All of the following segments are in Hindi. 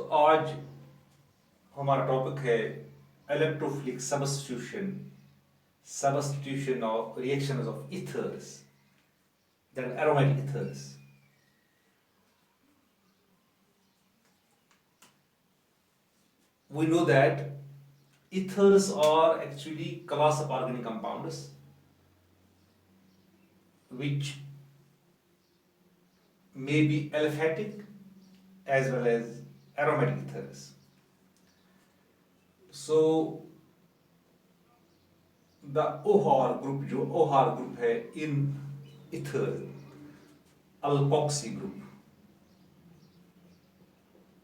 आज हमारा टॉपिक है electrophilic substitution of reactions of ethers, that are aromatic ethers. We know that ethers are actually class of organic compounds which may be aliphatic as well as aromatic ethers. So the OR group जो OR group है in ether, alkoxy group,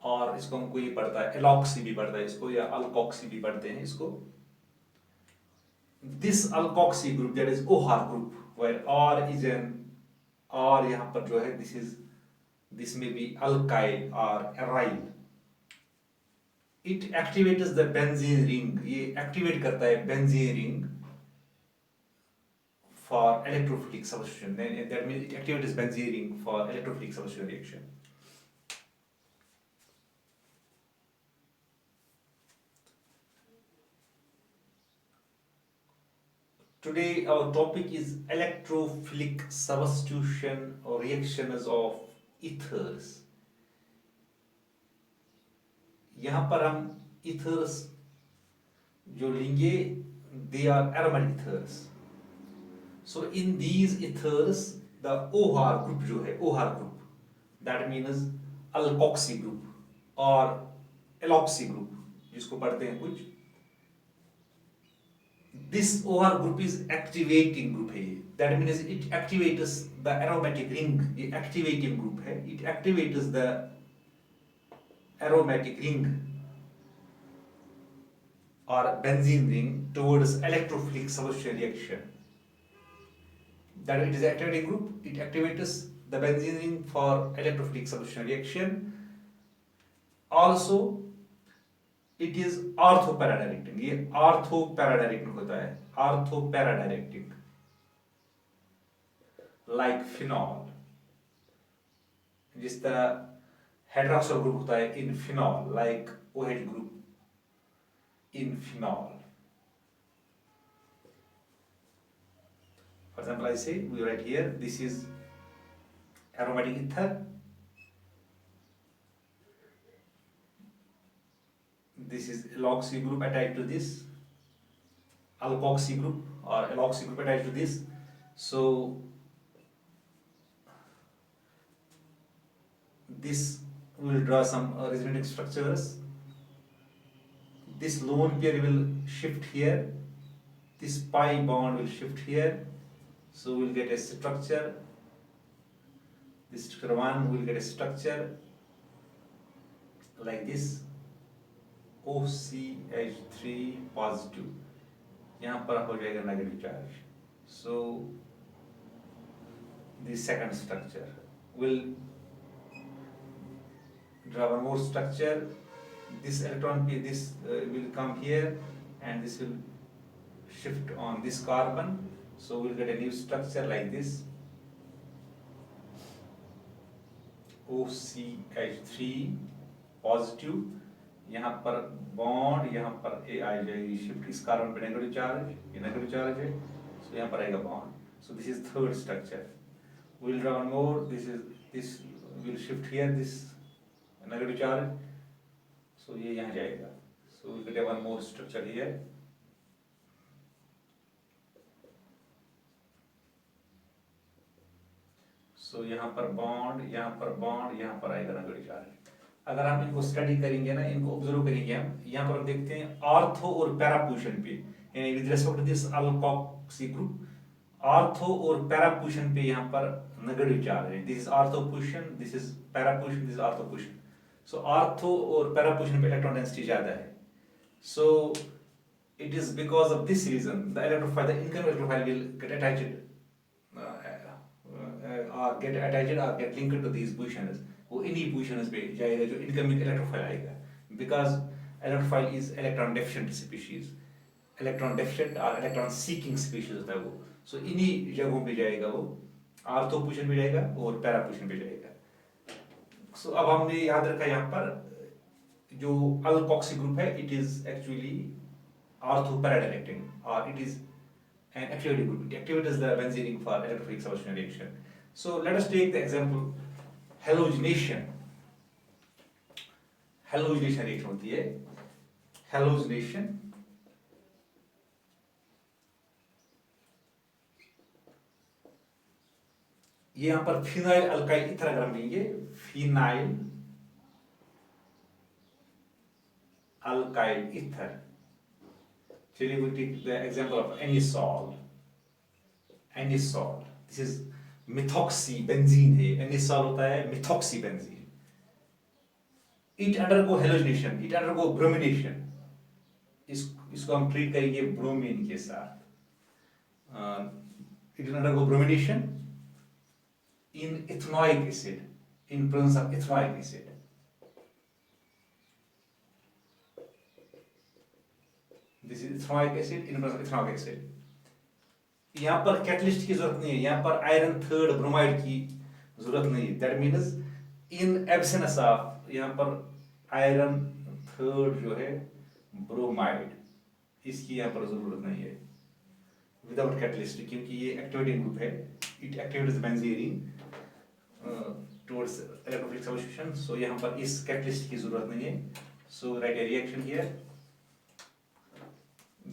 और इसको हमको ये पढ़ता है एलॉक्सी भी पढ़ता है इसको, या अल्कोक्सी भी पढ़ते हैं इसको. This alkoxy group that is OR group where R is an R यहाँ पर जो है दिस में बी अल्काइल और aryl. It activates the benzene ring, ये एक्टिवेट करता है benzene ring for electrophilic substitution. That means it activates benzene ring for electrophilic substitution reaction. Today our topic is electrophilic substitution or reactions of ethers. यहाँ पर हम ethers जो लेंगे they are aromatic ethers. So in these ethers the OR group जो है OR group, that means alkoxy group or eloxy group जिसको पढ़ते हैं कुछ, this OR group is activating group है. That means it activates the aromatic ring. ये activating group है. It activates the aromatic ring or benzene ring towards electrophilic substitution reaction. That it is an activating group. It activates the benzene ring for electrophilic substitution reaction. Also it is orthopara-directing. ये orthopara-directing होता है. Orthopara-directing like phenol, जिस तरह हाइड्रोक्सिल ग्रुप होता है in phenol, like OH group in phenol. For example, I say we write here this is aromatic ether. This is eloxy group attached to this, alkoxy group or eloxy group attached to this. So this will draw some resonating structures. This lone pair will shift here. This pi bond will shift here. So we'll get a structure. This structure 1 will get a structure like this. OCH3 positive, यहाँ पर हो जाएगा negative charge. So the second structure will draw one more structure. This electron will come here and this will shift on this carbon. So we'll get a new structure like this. OCH3 positive, यहाँ पर बॉन्ड, यहाँ पर ए आ जाएगी शिफ्ट, इस कार्बन पे नेगेटिव चार्ज, ये नेगेटिव चार्ज है, सो यहाँ पर आएगा bond. So this is third structure. Will draw one more. This will shift here, this negative charge, so ये यहाँ जाएगा. So will get one more structure here. So यहाँ पर बॉन्ड, यहाँ पर बॉन्ड, यहाँ पर आएगा नेगेटिव चार्ज. अगर हम इनको स्टडी करेंगे ना, इनको ऑब्जर्व करेंगे हम, यहाँ पर हम देखते हैं ऑर्थो और पैरा पोजीशन पे, यानी with respect to this alkoxy group, ortho और पैरा पोजीशन पे यहाँ पर नेगेटिव चार्ज है. This is ortho position, this is para position, this is ortho position. So ortho और पैरा पोजीशन पे इलेक्ट्रॉन डेंसिटी ज्यादा है. So it is because of this reason the electrophile, the incoming electrophile will get attached or get linked to these positions. वो इन्हीं पोजीशंस पे जाएगा जो इनकमिंग इलेक्ट्रोफाइल आएगा. Because electrophile is electron deficient species, electron deficient और इलेक्ट्रॉन सीकिंग स्पीशीज होता है वो. सो इन्हीं जगहों पे जाएगा वो, आर्थो पोजीशन पे जाएगा और पैरा पोजीशन पे जाएगा. सो अब हमने याद रखा यहाँ पर जो अल्कोक्सी ग्रुप है, इट इज एक्चुअली ऑर्थो पैराडाइलेक्टिंग और it is an activity group. It activates the benzene for electrophilic substitution reaction. So let us take the example halogenation. Halogenation reaction होती है. Halogenation ये यहाँ पर फिनाइल अल्काइल ईथर अगर हम लेंगे, फिनाइल अल्काइल ईथर. चलिए we take the example of anisole. Anisole. This is methoxybenzene है. Anisole होता है methoxybenzene. It undergo halogenation. It undergo bromination. इसको हम ट्रीट करेंगे ब्रोमीन के साथ. It will undergo bromination in ethanoic acid, in presence of ethanoic acid. This is ethanoic acid in presence of ethanoic acid. यहाँ पर कैटलिस्ट की जरूरत नहीं है, यहाँ पर आयरन थर्ड ब्रोमाइड की जरूरत नहीं है. That means in absence of यहाँ पर आयरन थर्ड जो है ब्रोमाइड, इसकी यहाँ पर जरूरत नहीं है विदाउट कैटलिस्ट, क्योंकि ये एक्टिवेटिंग ग्रुप है. It activates benzene towards electrophilic substitution. So यहाँ पर इस कैटलिस्ट की जरूरत नहीं है. So write a reaction here.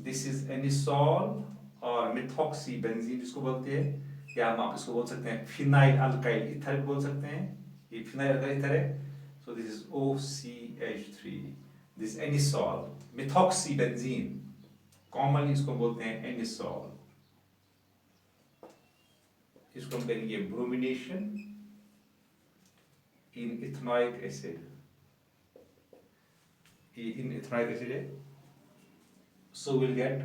This is anisole और मिथॉक्सीबेंजीन जिसको बोलते हैं, या हम आप इसको बोल सकते हैं फिनाइल अल्काइल ईथर बोल सकते हैं. ये फिनाइल अल्काइल ईथर है. So this is OCH3. This anisole. Methoxybenzene commonly इसको बोलते हैं एनिसोल. इसको हम करेंगे ब्रोमिनेशन इन इथेनॉइक एसिड. ये इन इथेनॉइक एसिड है. सो विल गेट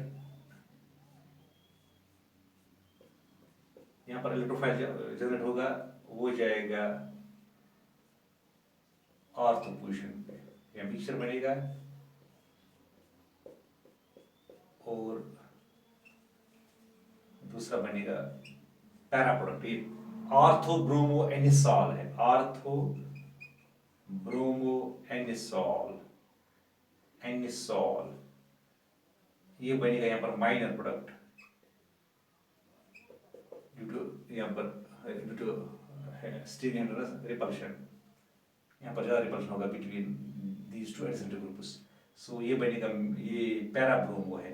यहाँ पर इलेक्ट्रोफाइल जनरेट होगा, वो जाएगा ऑर्थो पोजीशन पे. यह मिक्सचर बनेगा और दूसरा बनेगा para product. Ortho bromo anisole है. Ortho bromo anisole. एनिसॉल ये बनेगा यहाँ पर माइनर प्रोडक्ट यहाँ पर ड्यू टू स्टीरिक रिपल्शन. यहाँ पर ज़्यादा रिपल्शन होगा between these two adjacent groups. So ये बनेगा, ये पैराब्रोमो है.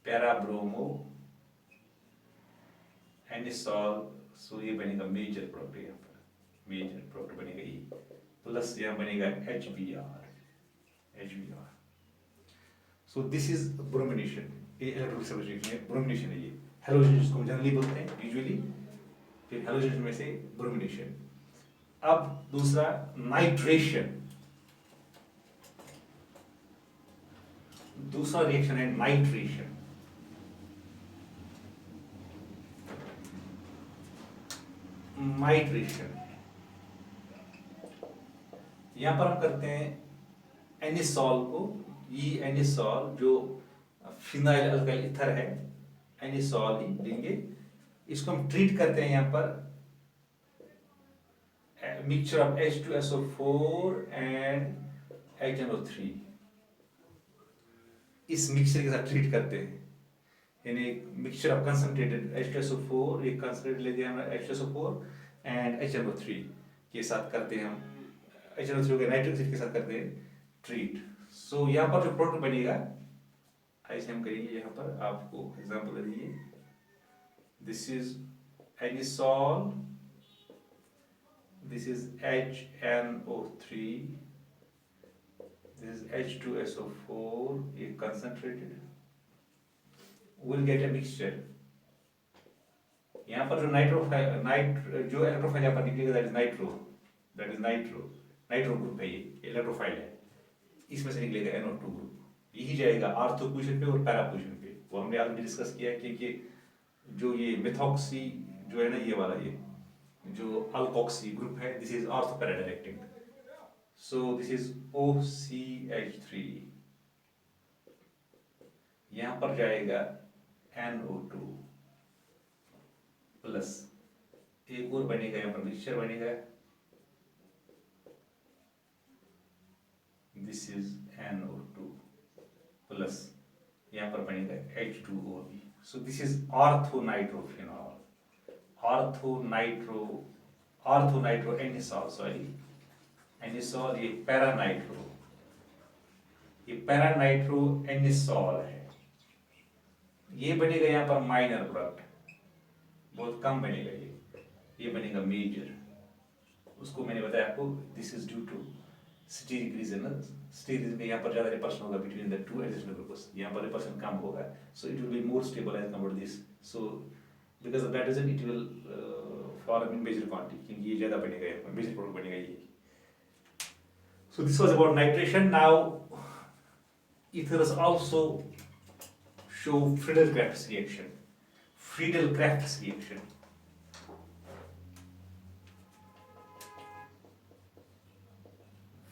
पैराब्रोमो एनिसॉल. सो ये बनेगा मेजर प्रोडक्ट. यहाँ पर मेजर प्रोडक्ट बनेगा ये, प्लस यहाँ बनेगा HBr. So this is bromination. ये इलेक्ट्रोफिलिक सब्स्टिट्यूशन है, ब्रोमिनेशन है ये. हेलोजन जिसको हम जनरली बोलते हैं यूजुअली, फिर हेलोजन में से ब्रोमिनेशन. अब दूसरा नाइट्रेशन. दूसरा रिएक्शन है नाइट्रेशन. नाइट्रेशन यहां पर हम करते हैं एनिसॉल को. ये एनिसॉल जो फिनाइल अल्काइल ईथर है, एनिसॉल ही लेंगे. इसको हम ट्रीट करते हैं यहाँ पर mixture of H2SO4 and HNO3. इस मिक्सचर के साथ ट्रीट करते हैं. यानी मिक्सचर ऑफ कंसंट्रेटेड H2SO4, एक कंसंट्रेटेड ले दिया हमने H2SO4 एंड HNO3 के साथ करते हैं हम. HNO3 के नाइट्रिक एसिड के साथ करते हैं ट्रीट. सो यहाँ पर जो प्रोडक्ट बनेगा ऐसे हम करेंगे. यहाँ पर आपको एग्जांपल दीजिए. This is anisole. This is HNO3. This is H2SO4, एक concentrated. Will get a mixture. यहाँ पर जो जो इलेक्ट्रोफाइल यहाँ पर निकलेगा, दैट इज नाइट्रो ग्रुप है. ये इलेक्ट्रोफाइल है. इसमें से निकलेगा NO2 ग्रुप. यही जाएगा आर्थो पोजीशन पे और पैरा पोजीशन पे. वो हमने ऑलरेडी डिस्कस किया है कि जो ये मिथॉक्सी जो है ना, ये वाला ये जो अल्कोक्सी ग्रुप है, this is ortho paradielectric. So this is OCH3. यहाँ पर जाएगा NO2 प्लस एक और बनेगा, यहाँ पर मिक्सचर बनेगा. दिस इज NO2 प्लस, यहाँ पर बनेगा H2O भी। So this is orthonitrophenol, orthonitro anisole, sorry anisole, ये पैरानाइट्रो एनिसॉल है। ये बनेगा यहाँ पर माइनर प्रोडक्ट, बहुत कम बनेगा ये बनेगा मेजर। उसको मैंने बताया आपको, this is due to steric reason. Steric में यहाँ पर ज्यादा रिपल्शन होगा between the two additional glucose, यहाँ पर रिपल्शन कम होगा, so it will be more stable as compared to this. So because of that reason it will form in major quantity, क्योंकि ये ज्यादा बनेगा, मेजर प्रोडक्ट बनेगा ये। So this was about nitration. Now ethers also show Friedel-Crafts reaction. Friedel-Crafts reaction.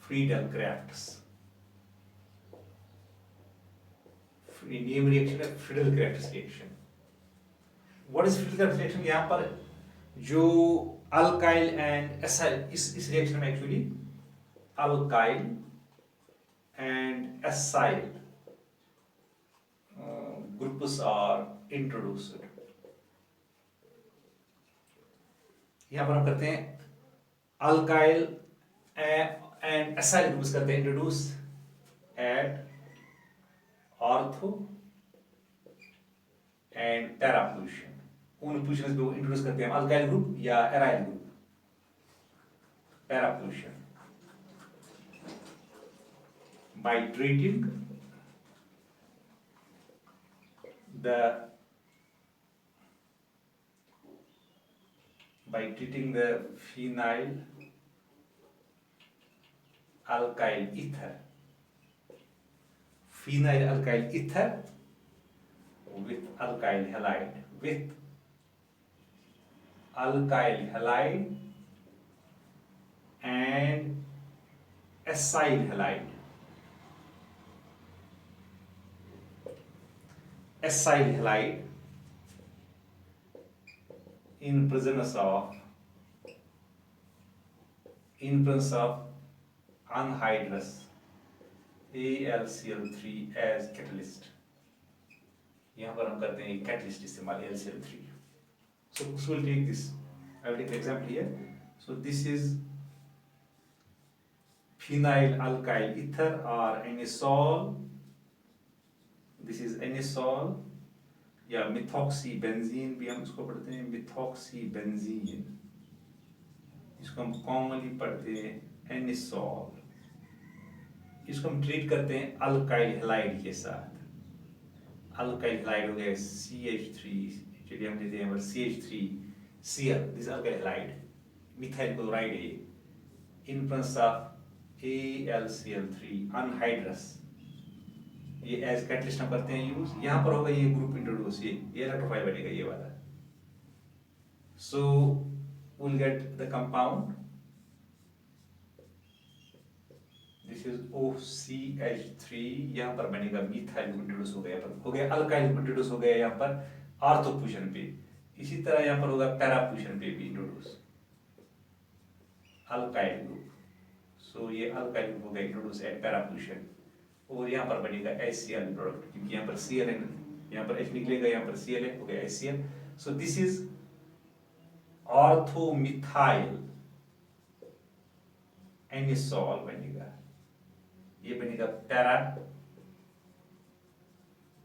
Friedel-Crafts. Name reaction है Friedel-Crafts reaction. What is Friedel-Crafts reaction? यहाँ पर जो alkyl and acyl, इस reaction में actually alkyl and acyl groups are introduced. यहाँ पर हम करते हैं alkyl and acyl groups करते हैं introduce at ortho and para position। उन positions को introduce करते हैं alkyl group या aryl group para position by treating the phenyl alkyl ether with alkyl halide and acyl halide in presence of anhydrous AlCl3 as catalyst। यहाँ पर हम करते हैं catalyst इस्तेमाल AlCl3। So we'll take this, I will take the example here। So this is phenyl alkyl ether or anisole, this is anisole या methoxybenzene भी हम इसको पढ़ते हैं, methoxybenzene, इसको हम कॉमनली पढ़ते हैं anisole। इसको हम ट्रीट करते हैं अल्काइल हैलाइड के साथ। अल्काइल हैलाइड हो गया CH3, चलिए हम देते हैं CH3Cl, this alkyl halide methyl chloride है in presence of AlCl3 anhydrous, ये एज कैटलिस्ट हम करते हैं यूज। यहाँ पर होगा ये ग्रुप इंट्रोड्यूस, ये इलेक्ट्रोफाइल बनेगा ये वाला। सो we'll get the compound, this is OCH3, यहाँ पर बनेगा मिथाइल इंट्रोड्यूस हो गया, अल्काइल इंट्रोड्यूस हो गया यहाँ पर ऑर्थो पोजीशन पे। इसी तरह यहाँ पर होगा पैरा पोजीशन पे भी इंट्रोड्यूस अल्काइल ग्रुप। सो ये अल्काइल ग्रुप हो गया इंट्रोड्यूस एट पैरा पोजीशन, और यहाँ पर बनेगा HCl प्रोडक्ट, क्योंकि यहाँ पर Cl है, यहाँ पर H निकलेगा, यहाँ पर Cl है, हो गया HCl। So this is orthomethyl anisole बनेगा, ये बनेगा पैरा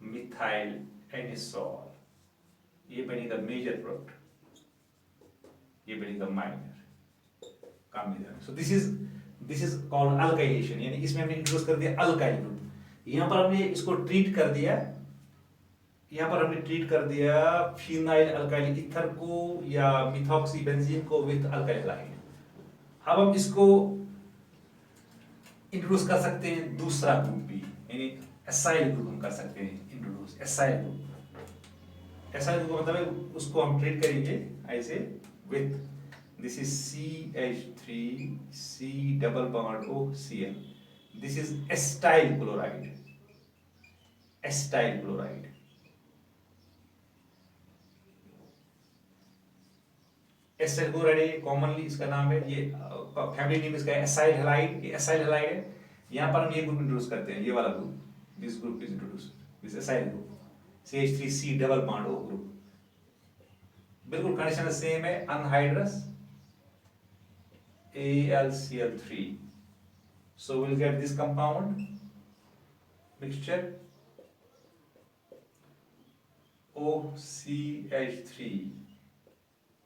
मिथाइल एनिसॉल, ये बनेगा मेजर प्रोडक्ट, ये बनेगा minor combination. So this is called alkylation, यानी इसमें हमने इंट्रोड्यूस कर दिया अल्काइल ग्रुप। यहाँ पर हमने इसको ट्रीट कर दिया, यहाँ पर हमने ट्रीट कर दिया फिनाइल अल्काइल ईथर को या मिथॉक्सीबेंजीन को विद अल्काइल हैलाइड। अब हम इसको इंट्रोड्यूस कर सकते हैं दूसरा ग्रुप भी, यानी एसाइल ग्रुप हम कर सकते हैं introduce acyl group. Acyl group मतलब उसको हम ट्रीट करेंगे ऐसे with, this is CH3C double bond OCl, this is acetyl chloride, acetyl chloride. Acyl chloride commonly इसका नाम है, ये फैमिली नेम इसका एसाइल हैलाइड, ये एसाइल हैलाइड है। यहाँ पर हम ये ग्रुप इंट्रोड्यूस करते हैं, ये वाला group, this group is introduce, this acyl group, CH3C double bond O group. बिल्कुल कंडीशन सेम है, anhydrous AlCl3, so we'll get this compound mixture OCH3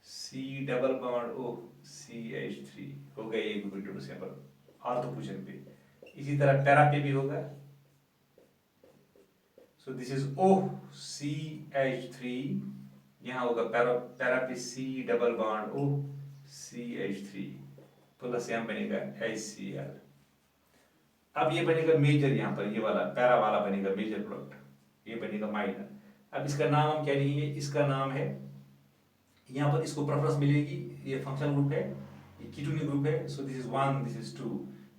C double bond O CH3 हो गया ये ग्रुप इंट्रोड्यूस यहाँ पर ऑर्थो पोजीशन पे। इसी तरह पैरा पे भी होगा, so this is OCH3, यहाँ होगा पैरा पे C double bond O CH3 plus यहाँ बनेगा HCl। अब ये बनेगा मेजर, यहाँ पर ये वाला पैरा वाला बनेगा मेजर प्रोडक्ट, ये बनेगा माइनर। अब इसका नाम हम क्या लिखेंगे, इसका नाम है, यहाँ पर इसको प्रेफरेंस मिलेगी, ये फंक्शनल ग्रुप है, ये कीटोनिक ग्रुप है, so this is 1, this is 2,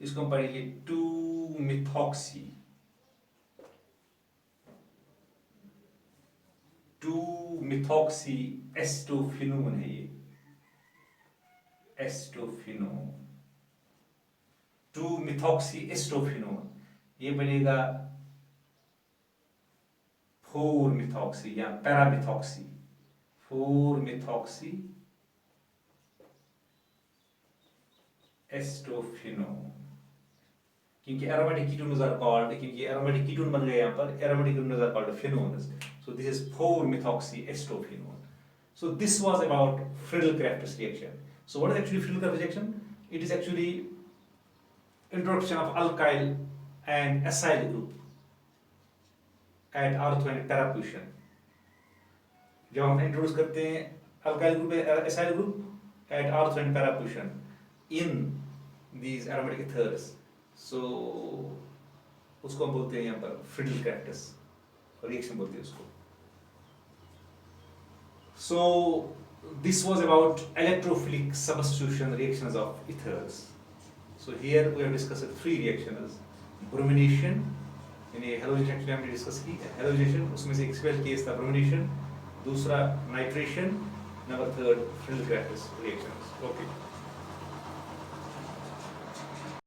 इसको हम पढ़ेंगे 2-मिथॉक्सी, 2-मिथॉक्सी एस्टोफिनोन है ये, एस्टोफिनोन, 2-मिथॉक्सी एस्टोफिनोन, ये बनेगा 4-मिथॉक्सी या पैरामिथॉक्सी, 4-मिथॉक्सी एस्टोफिनोन, क्योंकि एरोमेटिक कीटोन्स आर कॉल्ड, क्योंकि एरोमेटिक कीटोन बन गए यहाँ पर, aromatic ketones are called phenones, so this is 4-methoxy estophenone. So this was about Friedel-Crafts reaction. So what is actually Friedel-Crafts reaction? It is actually introduction of alkyl and acyl group at ortho and para position. जब हम इंट्रोड्यूस करते हैं alkyl group and acyl group at ortho and para position in these aromatic ethers, so उसको हम बोलते हैं यहाँ पर Friedel-Crafts reaction बोलते हैं उसको। So this was about electrophilic substitution reactions of ethers. So here we have discussed 3 reactions, bromination, यानी हेलोजन एक्चुअली हमने डिस्कस की हेलोजेशन, उसमें से एक स्पेशल केस था ब्रोमिनेशन, दूसरा nitration, number 3 Friedel-Crafts reactions। Okay.